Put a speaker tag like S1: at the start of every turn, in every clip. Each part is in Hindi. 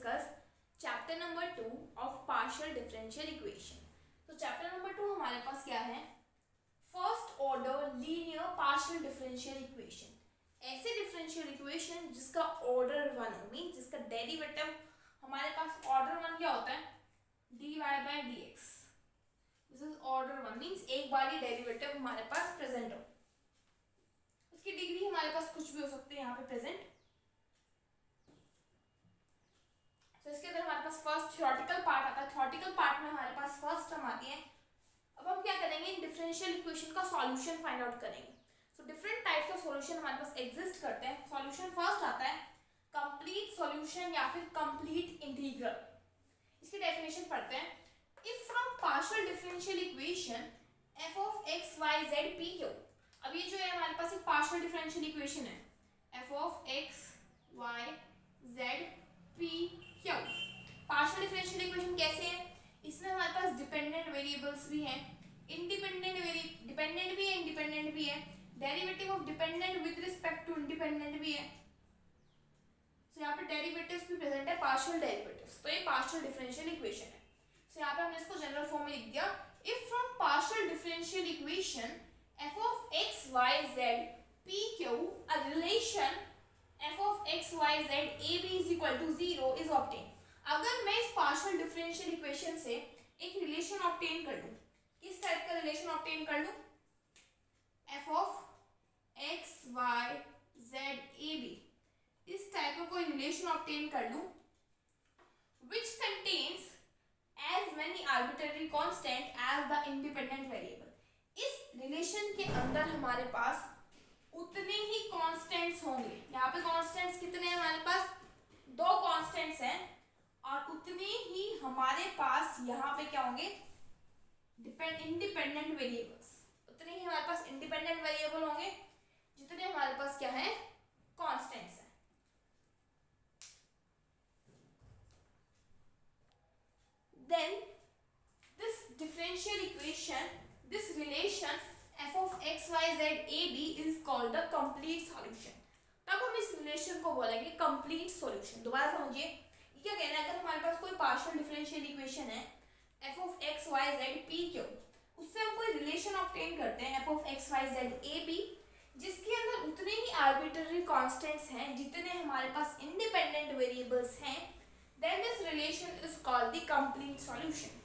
S1: discuss chapter number 2 of partial differential equation. तो chapter number 2 हमारे पास क्या है? First order linear partial differential equation. ऐसे डिफरेंशियल इक्वेशन जिसका ऑर्डर 1 हो, मीन जिसका डेरिवेटिव हमारे पास ऑर्डर 1 क्या होता है? dy by dx. This is order 1 means एक बार ये डेरिवेटिव हमारे पास प्रेजेंट हो. उसकी डिग्री हमारे पास कुछ भी हो सकती है यहाँ पे प्रेजेंट. तो इसके अंदर हमारे पास फर्स्ट थ्योरेटिकल पार्ट आता है. थ्योरेटिकल पार्ट में हमारे पास फर्स्ट टर्म आती है. अब हम क्या करेंगे? इन डिफरेंशियल इक्वेशन का सॉल्यूशन फाइंड आउट करेंगे. So different types of solution हमारे पास एग्जिस्ट करते हैं. सॉल्यूशन फर्स्ट आता है कंप्लीट सॉल्यूशन या फिर कंप्लीट इंटीग्रल. इसकी डेफिनेशन पढ़ते हैं. If from partial differential equation f of x y z p q. अब ये जो है हमारे पास एक पार्शियल डिफरेंशियल इक्वेशन है. f of x y z p q. Partial differential equation कैसे है? इसमें हमारे पास डिपेंडेंट वेरिएबल्स भी हैं, डिपेंडेंट भी है, इंडिपेंडेंट भी है. Derivative of dependent with respect to independent भी है. सो यहाँ पे डेरिवेटिव्स भी प्रेजेंट है, पार्शियल डेरिवेटिव्स. तो ये पार्शियल डिफरेंशियल इक्वेशन है. सो यहाँ पे हमने इसको जनरल फॉर्म में लिख दिया. If from partial differential equation f of x y z p q a relation f of x y z a b is equal to 0 is obtained. अगर मैं इस पार्शियल डिफरेंशियल इक्वेशन से एक रिलेशन ऑब्टेन कर लूं, किस टाइप का रिलेशन ऑब्टेन कर लूं? f of x y z a b इस टाइप का कोई रिलेशन ऑब्टेन कर लूं which contains as many arbitrary constant as the independent variable. इस रिलेशन के अंदर हमारे पास उतने ही कांस्टेंट्स होंगे. यहाँ पे कांस्टेंट्स कितने हैं हमारे पास? 2 कांस्टेंट्स हैं. और उतने ही हमारे पास यहाँ पे क्या होंगे? Independent variables. उतने ही हमारे पास इंडिपेंडेंट वेरिएबल होंगे जितने हमारे पास क्या है? कांस्टेंट्स हैं. Then this differential equation, this relation f of x y z a b is called the complete solution. तब हम इस रिलेशन को बोलेंगे कंप्लीट सॉल्यूशन. दोबारा समझिए क्या कहना है. अगर हमारे पास कोई पार्शियल डिफरेंशियल इक्वेशन है f of x y z p q, उससे हम कोई रिलेशन ऑब्टेन करते हैं f of x y z a b जिसके अंदर उतने ही आर्बिट्ररी कांस्टेंट्स हैं जितने हमारे पास इंडिपेंडेंट वेरिएबल्स हैं, then this relation is called the complete solution.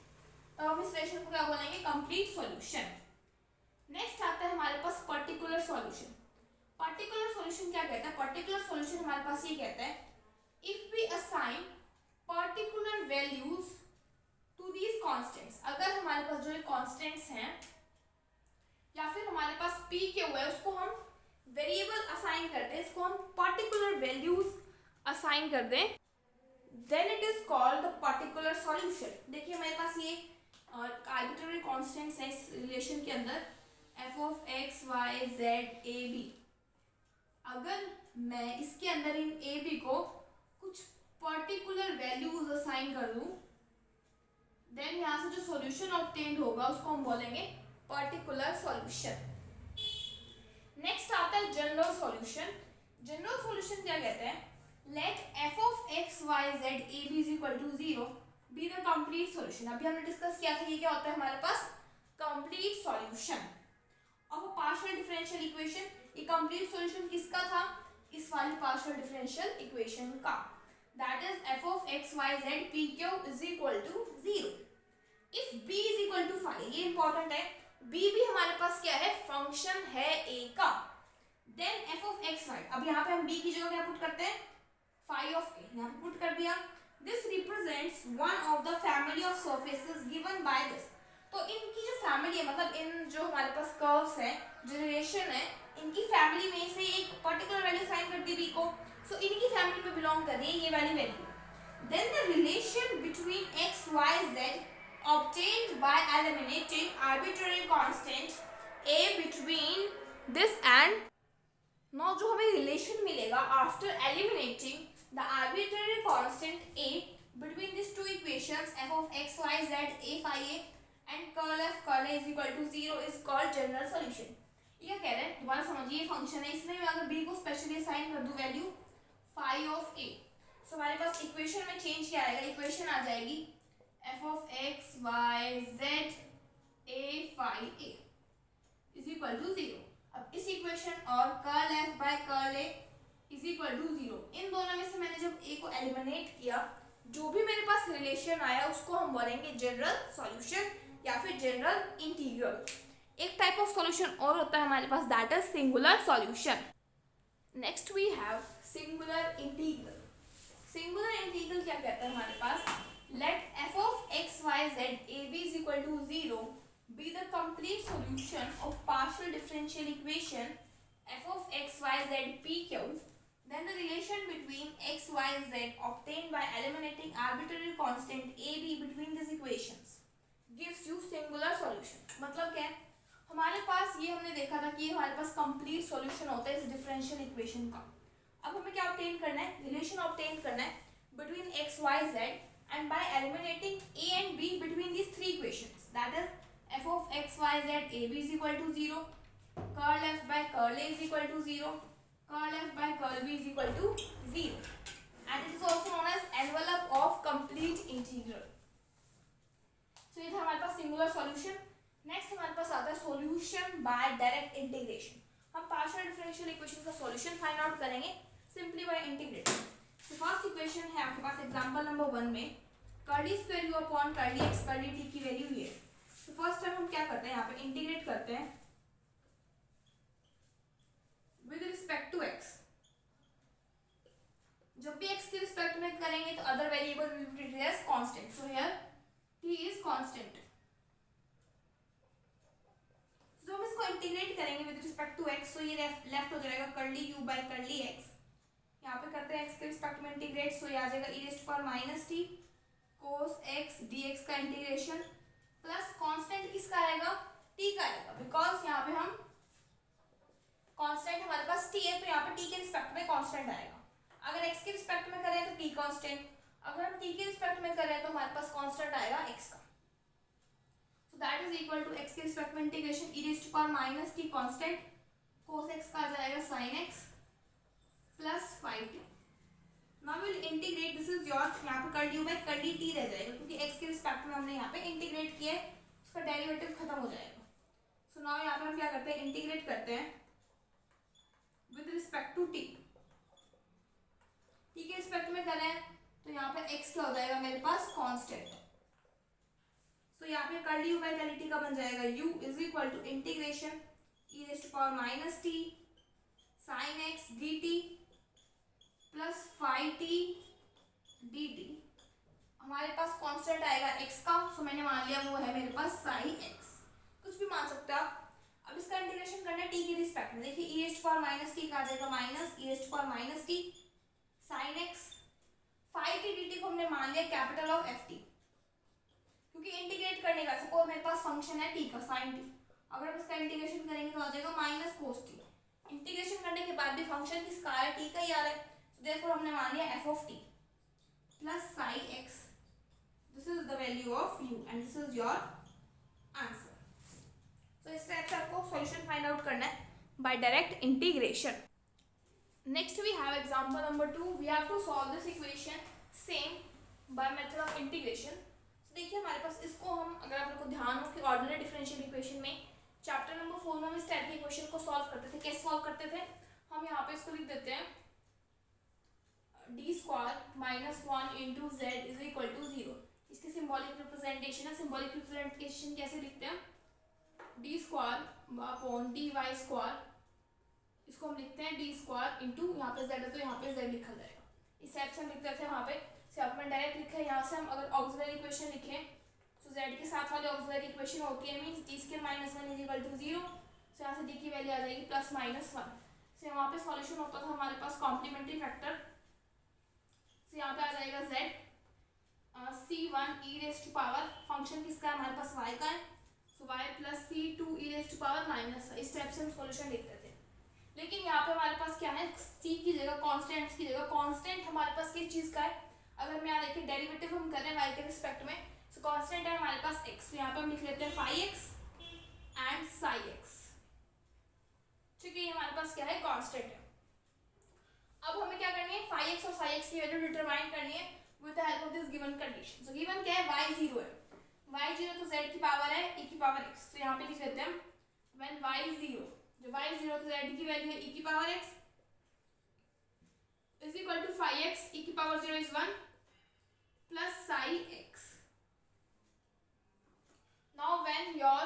S1: तो हम इस रिलेशन को क्या बोलेंगे? Complete solution. नेक्स्ट आता है हमारे पास पर्टिकुलर सॉल्यूशन. पर्टिकुलर सॉल्यूशन क्या कहता है? पर्टिकुलर सॉल्यूशन हमारे पास ये कहता है if we assign particular values to these constants. अगर हमारे पास जो ये कांस्टेंट्स हैं या फिर हमारे पास p क्या हुआ है उसको हम वेरिएबल असाइन करते हैं, इसको हम पर्टिकुलर वैल्यूज असाइन कर दें, then it is called the particular solution. देखिए हमारे पास ये आर्बिट्ररी कांस्टेंट्स है इस रिलेशन के अंदर f of x y z a b. अगर मैं इसके अंदर इन a b को कुछ पर्टिकुलर वैल्यूज असाइन कर दूं, देन यहाँ से जो सॉल्यूशन ऑब्टेन्ड होगा उसको हम बोलेंगे पर्टिकुलर सॉल्यूशन. नेक्स्ट आता है जनरल सॉल्यूशन. जनरल सॉल्यूशन क्या कहते हैं? let f of x y z a b is equal to 0 be the complete solution. अभी हमने डिस्कस किया था ये क्या होता है हमारे पास? Complete solution of a partial differential equation. ये कंप्लीट सॉल्यूशन किसका था? इस वाली पार्शियल डिफरेंशियल इक्वेशन का. That is f of x y z p q is equal to 0 if b is equal to 5. ये इंपॉर्टेंट है. b भी हमारे पास क्या है? फंक्शन है a का. Then f of x y. अब यहाँ पे हम b की जगह क्या पुट करते हैं? phi of a. यहाँ पे पुट कर दिया. This represents one of the family of surfaces given by this. तो इनकी जो फैमिली है, मतलब इन जो हमारे पास कर्व्स है, जो रिलेशन है, इनकी फैमिली में से एक पर्टिकुलर वैल्यू साइन कर दी b को. सो इनकी फैमिली में बिलोंग कर रही है ये वाली value. Then the relation between x y z obtained by eliminating arbitrary constant a between this and. now जो हमें रिलेशन मिलेगा after eliminating the arbitrary constant a between these two equations f of x y z a phi a and curl f curl a is equal to 0 is called general solution. ये कह रहे हैं, दोबारा समझिए, फंक्शन है, इसमें मैं अगर b को स्पेशली असाइन कर दूं वैल्यू phi of a, सो हमारे पास इक्वेशन में चेंज क्या आएगा, इक्वेशन आ जाएगी f of x Y Z a phi a is equal to 0। अब इस इक्वेशन और curl f by curl a is equal to 0, इन दोनों में से मैंने जब ए को एलिमिनेट किया, जो भी मेरे पास रिलेशन आया उसको हम बोलेंगे जनरल सॉल्यूशन या फिर जनरल इंटीग्रल। एक टाइप ऑफ सॉल्यूशन और होता है हमारे पास, that is singular solution. Next we have singular integral. Singular integral क्या कहता है हमारे पास, let F of x Y Z A B is equal to 0 be the complete solution of partial differential equation f of x y z p q, then the relation between x y z obtained by eliminating arbitrary constant a b between these equations gives you singular solution। मतलब क्या है, हमारे पास ये हमने देखा था कि हमारे पास कंप्लीट सॉल्यूशन होता है इस डिफरेंशियल इक्वेशन का। अब हमें क्या ऑब्टेन करना है, रिलेशन ऑब्टेन करना है between x Y z and by eliminating a and b between these three equations, that is f of x y z a b is equal to 0, curl f by curl a is equal to 0, curl f by curl b is equal to 0, and it is also known as envelope of complete integral। so ये था हमारे पास सिंगुलर सॉल्यूशन। नेक्स्ट हमारे पास आता है सॉल्यूशन बाय डायरेक्ट इंटीग्रेशन। हम पार्शियल डिफरेंशियल इक्वेशन का सॉल्यूशन फाइंड आउट करेंगे सिंपली बाय इंटीग्रेटिंग। तो फर्स्ट इक्वेशन है आपके पास एग्जांपल नंबर 1 में curly square you upon curly x curly T की वैल्यू ये। तो फर्स्ट टाइम हम क्या करते हैं, यहाँ पे इंटीग्रेट करते हैं विद रिस्पेक्ट टू एक्स। जब भी एक्स के रिस्पेक्ट में करेंगे तो other variable will be treated as constant, so here t is constant. तो हम इसको इंटीग्रेट करेंगे with respect to x, so ये लेफ्ट हो जाएगा curly u by curly x. यहाँ पे करते हैं एक्स के रिस्पेक्ट में इंटीग्रेट, सो ये आ जाएगा e raise to power minus t cos x dx का इंटीग्रेशन प्लस कांस्टेंट किसका आएगा, t का आएगा, बिकॉज यहाँ पे हम कांस्टेंट हमारे पास t है तो यहाँ पे t के रिस्पेक्ट में कांस्टेंट आएगा। अगर x के रिस्पेक्ट में करें तो t कांस्टेंट, अगर हम t के रिस्पेक्ट में करें तो हमारे पास कांस्टेंट आएगा x का। So that is equal to x के रिस्पेक्ट में integration e raise to power minus t constant cos x का आ जाएगा sin x plus 5t। Now will integrate, this is your, यहाँ पे curly u by curly t रह जाएगा क्योंकि x के रिस्पेक्ट में हमने यहाँ पे इंटीग्रेट किया है, उसका डेरिवेटिव खत्म हो जाएगा। सो नाउ यहाँ पे हम क्या करते हैं, इंटीग्रेट करते हैं with respect to t। t के रिस्पेक्ट में करें तो यहाँ पे x क्या हो जाएगा मेरे पास कांस्टेंट। सो यहाँ पे curly u by curly t का बन जाएगा u is equal to integration e raise to power minus t sin x dt plus 5t dt। हमारे पास कांस्टेंट आएगा x का, सो मैंने मान लिया वो है मेरे पास sin x, कुछ भी मान सकते हो आप। अब इसका इंटीग्रेशन करना है t के रिस्पेक्ट में, देखिए e raise to power minus t का आ जाएगा minus e raise to power minus t sin x 5t dt को हमने मान लिया कैपिटल ऑफ ft, क्योंकि इंटीग्रेट करने का सपोज मेरे पास फंक्शन है t का sin t, अगर हम इसका इंटीग्रेशन करेंगे तो आ जाएगा माइनस cos t। इंटीग्रेशन करने के बाद भी फंक्शन किसका आ रहा है, t का ही आ रहा है, therefore हमने मान लिया f of t plus psi x, this is the value of u and this is your answer। so इस टाइप से आपको सॉल्यूशन फाइंड आउट करना है by direct integration। next we have example number 2, we have to solve this equation same by method of integration। so देखिए हमारे पास इसको हम, अगर आप लोग को ध्यान हो कि ऑर्डिनरी डिफरेंशियल इक्वेशन में चैप्टर नंबर 4 में हम इस टाइप के इक्वेशन को सॉल्व करते थे। कैसे सॉल्व करते थे, हम यहाँ पे इसको लिख देते हैं d square minus 1 into z is equal to 0। इसकी सिंबॉलिक रिप्रेजेंटेशन है, सिंबॉलिक रिप्रेजेंटेशन कैसे लिखते हैं, d square upon d y square, इसको हम लिखते हैं डी स्क्वायर इंटू यहाँ पे जेड है तो यहाँ पे जेड लिखा जाएगा। इस टाइप से हम लिखते थे वहाँ पे, से मैंने डायरेक्ट लिखा है। यहाँ से हम अगर ऑक्सिलरी इक्वेशन लिखें तो जेड के साथ वाली ऑक्सिलरी इक्वेशन होती है means d square minus 1 is equal to 0। So यहाँ से डी की वैल्यू आ जाएगी प्लस माइनस 1। से वहाँ पे सॉल्यूशन होता था हमारे पास कॉम्प्लीमेंट्री फैक्टर, से यहाँ पे आ जाएगा z c1 e raise to power, function किसका है हमारे पास y का है, so y plus c2 e raise to power minus. इस टाइप से हम सॉल्यूशन लिखते थे। लेकिन यहाँ पे हमारे पास क्या है, c की जगह कांस्टेंट्स की जगह कांस्टेंट हमारे पास किस चीज़ का है, अगर मैं यहाँ देखिए डेरिवेटिव हम कर रहे हैं y के रिस्पेक्ट में, सो कांस्टेंट है हमारे पास x, यहाँ पे हम लिख लेते हैं phi x and psi x। ठीक है, ये हमारे पास क्या है कांस्टेंट है। अब हमें क्या करनी है, फाइव एक्स और साई एक्स की वैल्यू डिटरमाइन करनी है with the help of this given condition. So given क्या है, y 0 है, y 0 तो z की पावर है e की पावर x। तो यहाँ पे लिख देते हैं व्हेन y 0, जो y 0 तो z की वैल्यू है e की पावर x is equal to 5x e की पावर 0 is 1 plus psi x। Now when your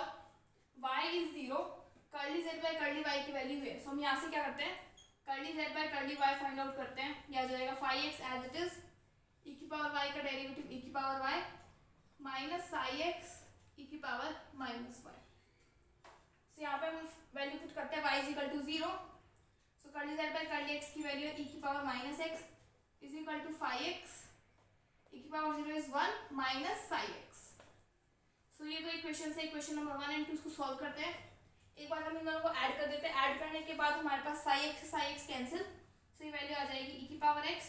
S1: y is 0, curly z by curly y की वैल्यू है। सो हम यहाँ से क्या करते हैं, curly z by curly y find out करते हैं। यह आ जाएगा 5x as it is, e की पावर y का डेरिवेटिव e की पावर y minus psi x e की पावर माइनस y। सो यहाँ पे हम वैल्यू पुट करते हैं y is equal to 0। So curly z by curly x की वैल्यू है e की पावर minus x is equal to 5x e की पावर 0 is 1 minus psi x। So ये दो इक्वेशन है, इक्वेशन नंबर 1 एंड 2 इसको सॉल्व करते हैं। एक बार हम इन दोनों को ऐड कर देते हैं, ऐड करने के बाद हमारे पास साई एक्स कैंसिल। सो ये वैल्यू आ जाएगी e की पावर x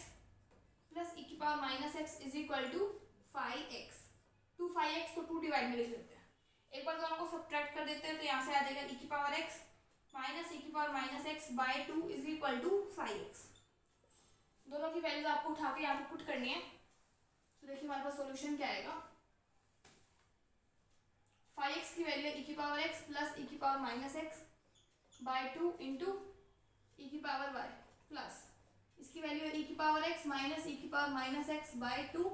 S1: प्लस e की पावर minus x is equal to 5x। 5x को 2 डिवाइड में लिख देते हैं। एक बार दोनों को सब्ट्रैक्ट कर देते हैं तो यहाँ से आ जाएगा e की पावर x माइनस e की पावर minus x by 2 is equal to 5x। दोनों की वैल्यूज आपको उठा के यहाँ पे पुट करनी है। तो देखिए हमारे पास सॉल्यूशन क्या आएगा, 5x की वैल्यू है e की पावर x प्लस e की पावर minus x by 2 into e की पावर y प्लस इसकी वैल्यू है e की पावर x माइनस e की पावर माइनस x बाय 2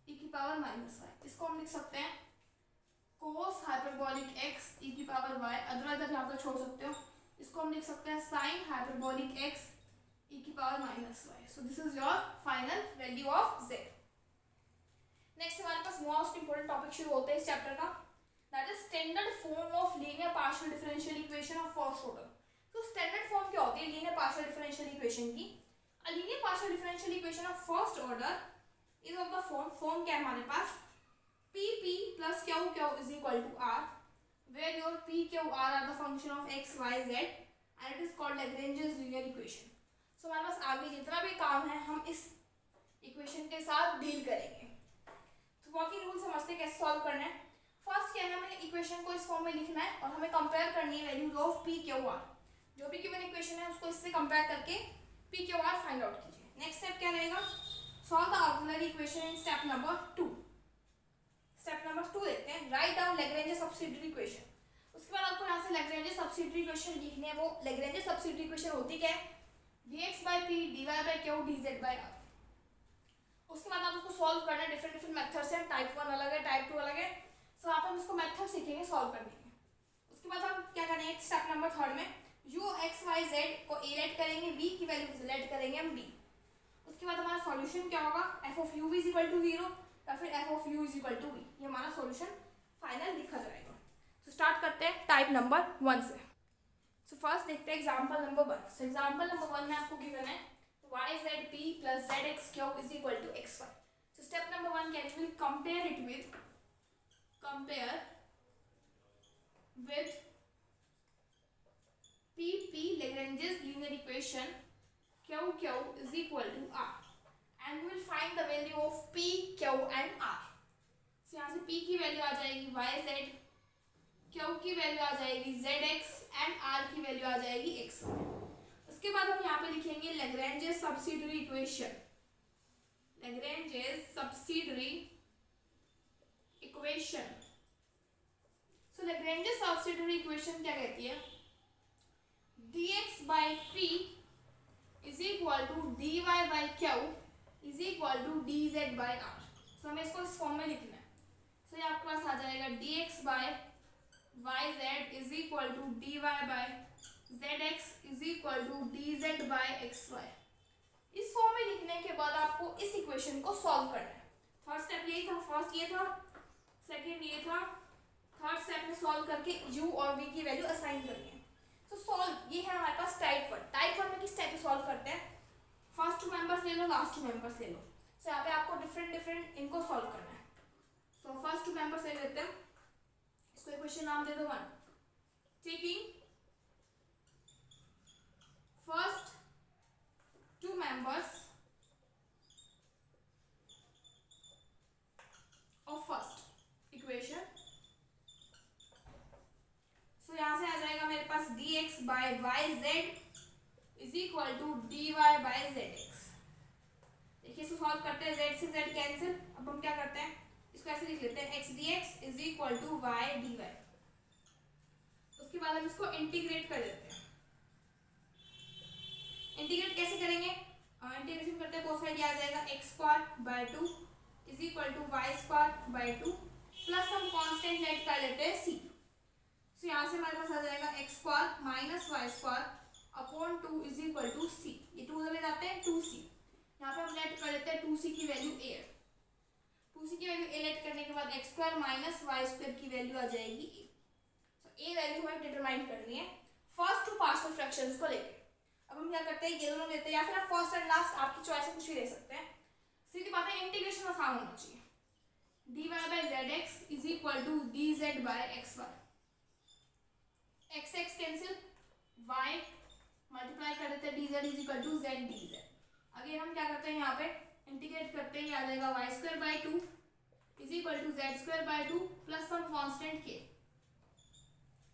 S1: e की पावर माइनस y। इसको हम लिख सकते हैं कोस हाइपरबोलिक x e की पावर y, अदरवाइज आप यहाँ पर छोड़ सकते हो। इसको हम लिख सकते हैं साइन हाइपरबोलिक x e की पावर minus y। So this is your final value of z। Next हमारे पास मोस्ट इंपोर्टेंट टॉपिक शुरू होता है इस चैप्टर का, that is standard form of linear partial differential equation of first order. तो स्टैंडर्ड फॉर्म क्या होती है लीनियर पार्शियल डिफरेंशियल इक्वेशन की? A linear partial differential equation of first order is of the form क्या है हमारे पास, pp plus qq is equal to r, where your p, q, r are the function of x, y, z and it is called Lagrange's linear equation। so हमारे पास आगे जितना भी काम है हम इस इक्वेशन के साथ डील करेंगे। तो वर्किंग रूल समझते कैसे सॉल्व करना है। फर्स्ट क्या है, हमें इक्वेशन को इस फॉर्म में लिखना है और हमें कंपेयर करनी है values of p, q, r। जो भी गिवन इक्वेशन है उसको इससे कंपेयर करके p, q, r find out कीजिए। नेक्स्ट स्टेप क्या रहेगा, solve the auxiliary equation in step number 2। Step number 2 देखते हैं, write down Lagrange subsidiary equation. उसके बाद आपको यहाँ से लैग्रेंज सब्सिडियरी इक्वेशन लिखनी है। वो लैग्रेंज सब्सिडियरी इक्वेशन होती क्या है, dx by p dy by q dz by r। उसके बाद आप उसको सॉल्व करना है डिफरेंट मेथड से, टाइप 1 अलग है, टाइप 2 अलग है। सो आप हम इसको मेथड सीखेंगे सॉल्व करने के। उसके बाद हम क्या करेंगे, स्टेप नंबर 3 में u x y z को a लेट करेंगे, v की वैल्यू लेट करेंगे हम b। उसके बाद हमारा सॉल्यूशन क्या होगा, f of u is equal to 0 या फिर f of u is equal to v। ये हमारा सॉल्यूशन फाइनल लिखा जाएगा। तो स्टार्ट करते हैं टाइप नंबर 1 से। सो फर्स्ट देखते हैं example number 1। So example number 1 में आपको गिवन है y z p plus z x q is equal to x y। So step number 1 क्या है, we will compare with p Lagrange's linear equation q is equal to r and we will find the value of p, q and r। so यहाँ से p की वैल्यू आ जाएगी y z, q की वैल्यू आ जाएगी z x and r की वैल्यू आ जाएगी x y। उसके बाद हम यहाँ पे लिखेंगे Lagrange's subsidiary equation। Lagrange's subsidiary equation। so Lagrange's subsidiary equation क्या कहती है, dx by p is equal to dy by q is equal to dz by r। so हमें इसको इस फॉर्म में लिखना है। so ये आपके पास आ जाएगा dx by yz is equal to dy by zx is equal to dz by xy। इस फॉर्म में लिखने के बाद आपको इस इक्वेशन को सॉल्व करना है। थर्ड स्टेप यही था, फर्स्ट ये था, सेकंड ये था, थर्ड स्टेप में सॉल्व करके u और v की वैल्यू असाइन करनी है। तो सॉल्व ये है हमारे पास टाइप 1। टाइप 1 में किस टाइप से सॉल्व करते हैं, फर्स्ट 2 मेंबर्स ले लो, लास्ट 2 मेंबर्स ले लो। सो यहाँ पे आपको डिफरेंट इनको सॉल्व करना है। सो फर्स्ट 2 मेंबर्स ले लेते हैं, इसको इक्वेशन नाम दे दो 1। Taking first 2 members of first equation। so यहाँ से आ जाएगा मेरे पास dx by yz is equal to dy by zx। देखिए इसको सॉल्व करते हैं, z से z कैंसिल। अब हम क्या करते हैं, इसको ऐसे लिख लेते हैं x dx is equal to y dy। उसके बाद हम इसको इंटीग्रेट कर देते हैं। इंटीग्रेट कैसे करेंगे, इंटीग्रेशन करते हैं, कोसाइन आ जाएगा x square by 2 is equal to y square by 2 plus हम कांस्टेंट लेट कर लेते हैं c। तो यहाँ से हमारे पास आ जाएगा x square minus y square upon 2 is equal to c। ये 2 ले जाते हैं 2c, यहाँ पे हम लेट कर लेते हैं 2c की वैल्यू a। 2c की वैल्यू a लेट करने के बाद x square minus y square की वैल्यू आ जाएगी a। तो a वैल्यू हमें डिटरमाइन करनी है फर्स्ट टू पार्शियल फ्रैक्शंस को लेके। अब हम क्या करते हैं, ये दोनों लेते हैं या फिर आप फर्स्ट एंड लास्ट आपकी चॉइस से कुछ भी ले सकते हैं। सीधी बात है, इंटीग्रेशन आसान होना चाहिए। dy by zx is equal to dz by xy। x x कैंसिल, y मल्टीप्लाई कर देते हैं dz is equal to z dz। Again हम क्या करते हैं, यहाँ पे इंटीग्रेट करते हैं, ये आ जाएगा y square by 2 is equal to z square by 2 plus some constant k।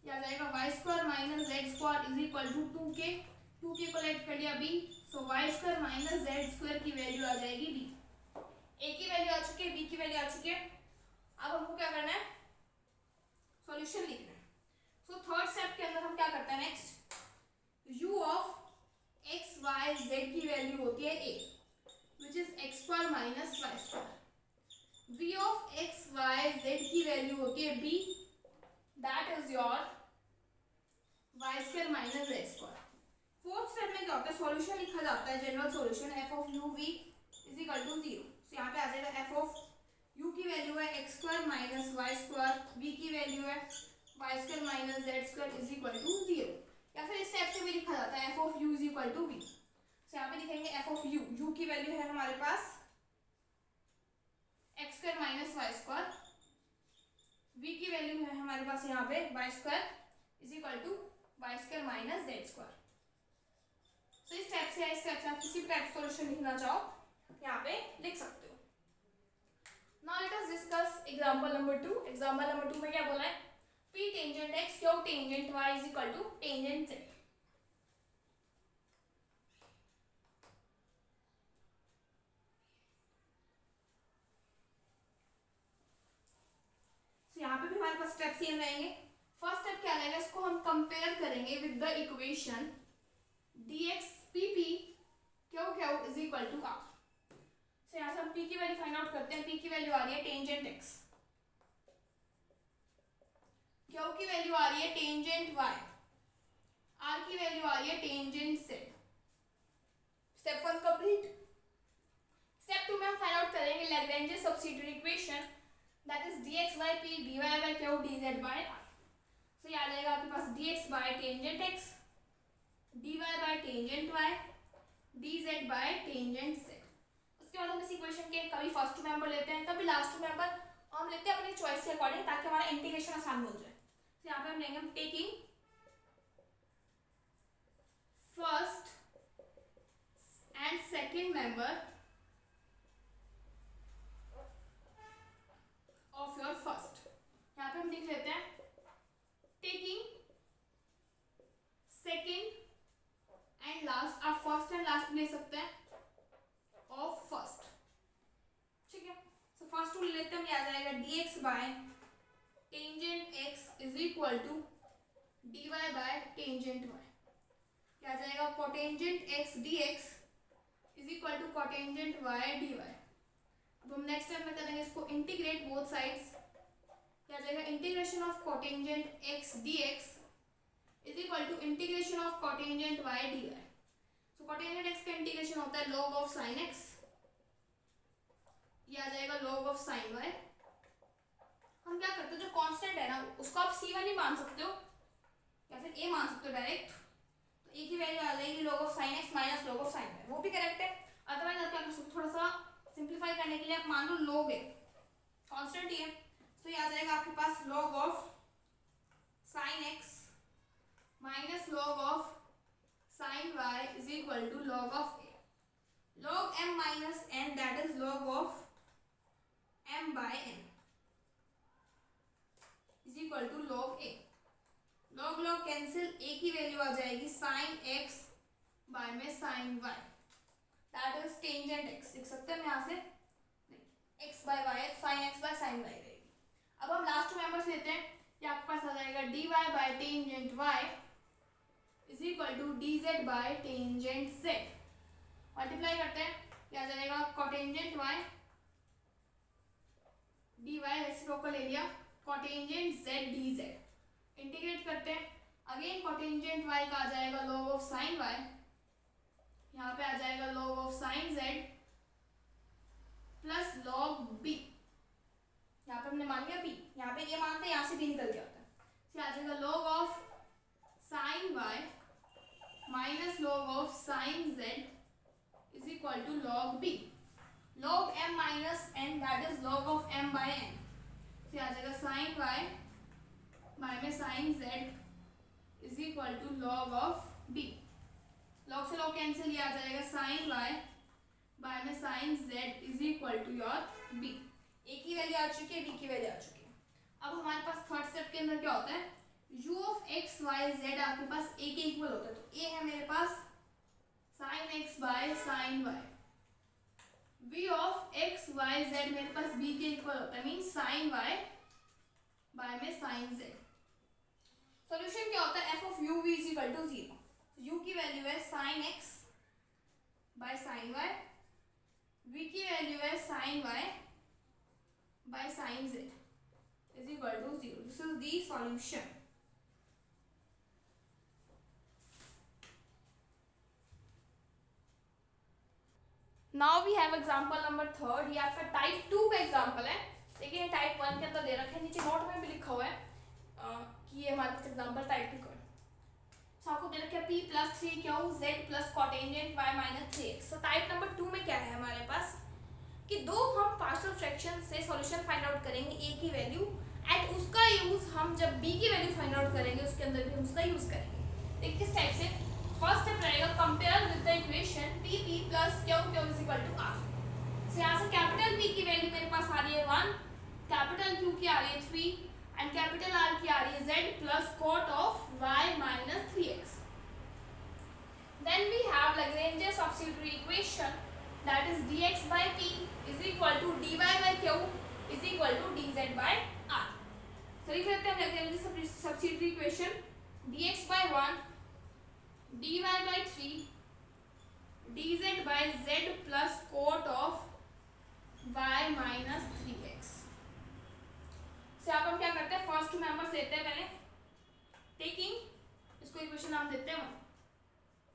S1: ये आ जाएगा y square minus z square is equal to 2k। 2k को लेट कर लिया b, so y square minus z square की वैल्यू आ जाएगी b। a की वैल्यू आ चुकी है, b की वैल्यू आ चुकी है। अब हमको क्या करना है, सॉल्यूशन लिखना है। सो थर्ड स्टेप के अंदर हम क्या करते हैं, next u of x y z की वैल्यू होती है a which is x square minus y square. v of x y z की वैल्यू होती है b, that is your y square minus z square. Fourth step में क्या होता है, सॉल्यूशन लिखा जाता है, general solution f of u v is equal to 0। तो यहाँ पे आ जाएगा f ऑफ u की वैल्यू है x square minus y square, v की वैल्यू है y square minus z square is equal to 0। या फिर इस स्टेप से भी लिखा जाता है f of u is equal to v। तो यहाँ पे लिखेंगे f ऑफ u की वैल्यू है हमारे पास x square minus y square, v की वैल्यू है हमारे पास यहाँ पे y square is equal to y square minus z square. तो इस स्टेप से आप किसी भी टाइप सॉल्यूशन लिखना चाहो यहाँ पे लिख सकते हो। Now let us discuss example number 2। Example number 2 में क्या बोला है, p tangent x q tangent y is equal to tangent z। तो यहाँ पे भी हमारे पास स्टेप सेम रहेंगे। फर्स्ट स्टेप क्या रहेगा, इसको हम कंपेयर करेंगे with the equation dx pp q q is equal to r। तो यहाँ से हम p की वैल्यू फाइंड आउट करते हैं। p की वैल्यू आ रही है टेंजेंट x, q की वैल्यू आ रही है टेंजेंट y, r की वैल्यू आ रही है tangent z। Step 1 complete. Step 2 में हम फाइंड आउट करेंगे Lagrange substitute equation, that is dx by p dy by q dz by r। तो ये आ जाएगा आपके पास dx by tangent x, dy by tangent y, dz by tangent z। उसके बाद हम इस इक्वेशन के कभी फर्स्ट मेंबर लेते हैं, कभी लास्ट मेंबर हम लेते हैं अपनी चॉइस के अकॉर्डिंग, ताकि हमारा इंटीग्रेशन आसान हो जाए। तो यहाँ पे हम लेंगे taking first and second member of your first. यहाँ पे हम लिख लेते हैं टेकिंग सेकंड एंड लास्ट। आप फर्स्ट एंड लास्ट ले सकते हैं ऑफ फर्स्ट, ठीक है। सो फर्स्ट टू लेते हैं, आ जाएगा dx by tangent x is equal to dy by tangent y। क्या जाएगा, cotangent x dx is equal to cotangent y dy। अब हम नेक्स्ट स्टेप में करेंगे इसको इंटीग्रेट बोथ साइड्स। क्या जाएगा, integration of cotangent x dx is equal to integration of cotangent y dy। सो कोटेंजेंट x का इंटीग्रेशन होता है log ऑफ sin x, ये आ जाएगा log ऑफ sin y। हम क्या करते हैं, जो कांस्टेंट है ना उसको आप c1 ही मान सकते हो या फिर a मान सकते हो डायरेक्ट। तो a की वैल्यू आ जाएगी log of sin x minus log of sin y, वो भी करेक्ट है। अदरवाइज आप क्या कर सकते हो, थोड़ा सा सिंप्लीफाई करने के लिए आप मान लो log है, कांस्टेंट ही है। तो ये आ जाएगा आपके पास log of sin x minus log of sin y is equal to log of a। log m minus n that is log of m by n is equal to log a। log log cancel, a की वैल्यू आ जाएगी sin x बाय में sin y। That is tangent x, लिख सकते हैं यहाँ से, नहीं x by y sine x by sine y रहेगी। अब हम लास्ट टू मेंबर्स लेते हैं, ये आपके पास आ जाएगा d y by tangent y is equal to d z by tangent z. Multiply करते हैं, ये आ जाएगा cotangent y d y reciprocal ले लिया cotangent z d z. Integrate करते हैं, अगेन कॉटेंजेंट वाई का आ जाएगा लॉग ऑफ साइन वाई, यहाँ पे आ जाएगा log of sine Z plus log B, यहाँ पे हमने मान लिया बी, यहाँ पे ये मानते हैं, यहाँ से बी निकल के आता है, फिर आ जाएगा log of sine Y minus log of sine Z is equal to log B, log m minus n that is log of m by n, से आ जाएगा sin y बाय में sin z is equal to log of b, log से log कैंसिल, ये आ जाएगा sin y बाय में sin z is equal to your b। a की वैल्यू आ चुकी है, b की वैल्यू आ चुकी है। अब हमारे पास थर्ड स्टेप के अंदर क्या होता है, u of x y z आपके पास a के इक्वल होता है, तो a है मेरे पास sin x by sin y, v of x y z मेरे पास b के इक्वल होता है, मीन sin y बाय में sin z। सॉल्यूशन क्या होता है, f of u v is equal to 0, u की वैल्यू है sin x by sin y, v की वैल्यू है sin y by sin z is equal to 0। This is the solution. Now we have example number third, ये आपका टाइप 2 का एग्जांपल है, लेकिन ये टाइप 1 के अंदर दे रखे हैं, नीचे नोट में भी लिखा हुआ है कि ये हमारे पास एग्जांपल टाइप 2 का है। सो आपको दे रखा है p plus 3q z plus cotangent y minus 3x। So type number 2 में क्या है हमारे पास कि दो हम पार्शियल फ्रैक्शन से सॉल्यूशन फाइंड आउट करेंगे a की वैल्यू, एंड उसका यूज हम जब b की वैल्यू फाइंड आउट करेंगे उसके अंदर भी हम उसका यूज करेंगे। देखिए किस टाइप से, फर्स्ट स्टेप रहेगा compare with the equation p plus q is equal to r। So यहाँ से कैपिटल P की वैल्यू मेरे पास आ रही है 1, कैपिटल Q की आ रही है 3 एंड कैपिटल R की आ रही है z plus cot of y minus 3x। Then we have Lagrange subsidiary equation that is dx by p is equal to dy by q is equal to dz by r। तो लिख लेते हैं Lagrange subsidiary equation, dx by 1 dy by 3 dz by z plus cot of y minus 3x। से आप हम क्या करते हैं, फर्स्ट टू मेंबर्स लेते हैं पहले, टेकिंग इसको इक्वेशन नाम देते हैं,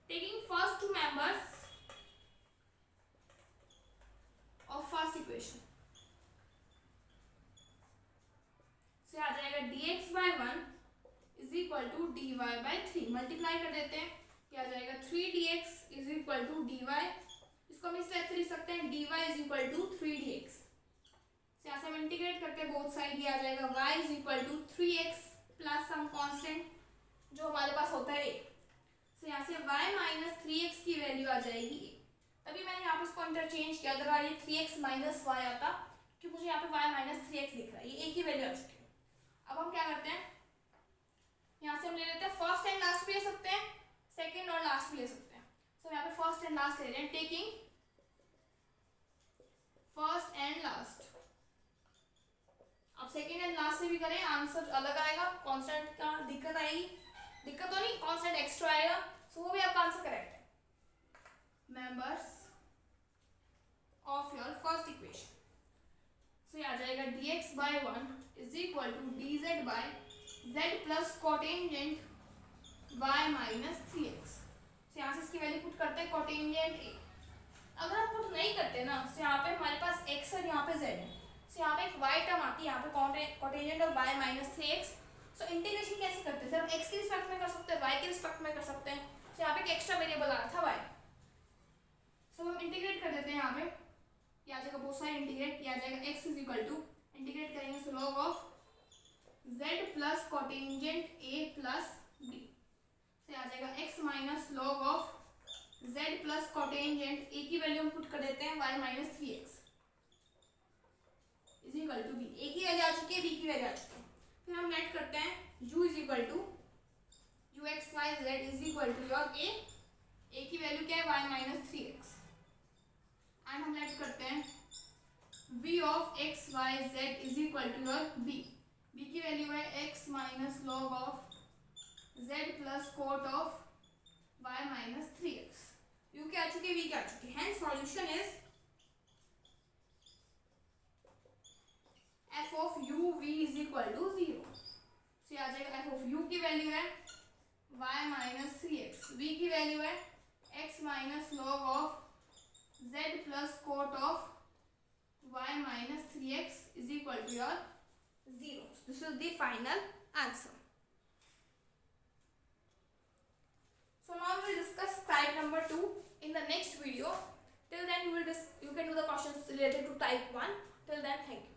S1: taking first two members of first equation, से आ जाएगा dx by 1 is equal to dy by 3, multiply कर देते हैं, क्या आ जाएगा 3dx is equal to dy, इसको हम इस टाइप से लिख सकते हैं dy is equal to 3dx। यहाँ से हम इंटीग्रेट करते हैं बोथ साइड, ये आ जाएगा y is equal to 3x plus some constant जो हमारे पास होता है a। तो यहाँ से y माइनस 3x की वैल्यू आ जाएगी a, तभी मैंने यहाँ पे इसको इंटरचेंज किया, अगर ये 3x माइनस y आता कि मुझे यहाँ पे y माइनस 3x दिख रहा है, ये a की वैल्यू आ चुकी है। अब हम क्या करते हैं, यहाँ से हम ले लेते हैं फर्स्ट एंड लास्ट भी ले सकते हैं, सेकेंड और लास्ट भी ले सकते हैं। सो यहाँ पे फर्स्ट एंड लास्ट ले रहे हैं, टेकिंग फर्स्ट एंड लास्ट। अब सेकेंड एंड लास्ट से भी करें आंसर अलग आएगा, कांस्टेंट का दिक्कत आएगी, दिक्कत तो नहीं, कांस्टेंट एक्स्ट्रा आएगा, सो वो भी आपका आंसर करेक्ट है। Members of your first equation, so ये आ जाएगा dx by 1 is equal to dz by z plus cotangent y minus 3x। So यहाँ से इसकी वैल्यू पुट करते हैं कॉटेंजेंट a, अगर आप पुट नहीं करते ना, तो यहाँ पे हमारे पास x और यहाँ पे z है, तो यहाँ पे एक y टर्म आती है, यहाँ पे cotangent of y minus 3x। So integration कैसे करते हैं, सिर्फ x के रिस्पेक्ट में कर सकते हैं, y के रिस्पेक्ट में कर सकते हैं, तो यहाँ पे एक एक्स्ट्रा वेरिएबल आ रहा था y। सो हम इंटीग्रेट कर देते हैं, यहाँ पे ये आ जाएगा बोथ साइड इंटीग्रेट, ये आ जाएगा x is equal to, integrate करेंगे तो log of z plus cotangent a plus b, से आ जाएगा x minus log of z plus cotangent a की वैल्यू हम पुट कर देते हैं y minus 3x is equal to b। a की वैल्यू आ चुकी है, b की वैल्यू आ चुकी है, फिर हम लेट करते हैं u is equal to ux y z is equal to your a की वैल्यू क्या है y माइनस 3x। एंड हम लेट करते हैं v of x Y Z is equal to your b की वैल्यू है x minus log of z plus cot of y minus 3x। u क्या आ चुके, v क्या आ चुके हैं। Solution is f of u v is equal to 0। तो आ जाएगा f ऑफ u की वैल्यू है y माइनस 3x, v की वैल्यू है x minus log of z plus cot of y minus 3x is equal to your 0. This is the final answer. So now we will discuss type number 2 in the next video. Till then you can do the questions related to type 1. Till then, thank you.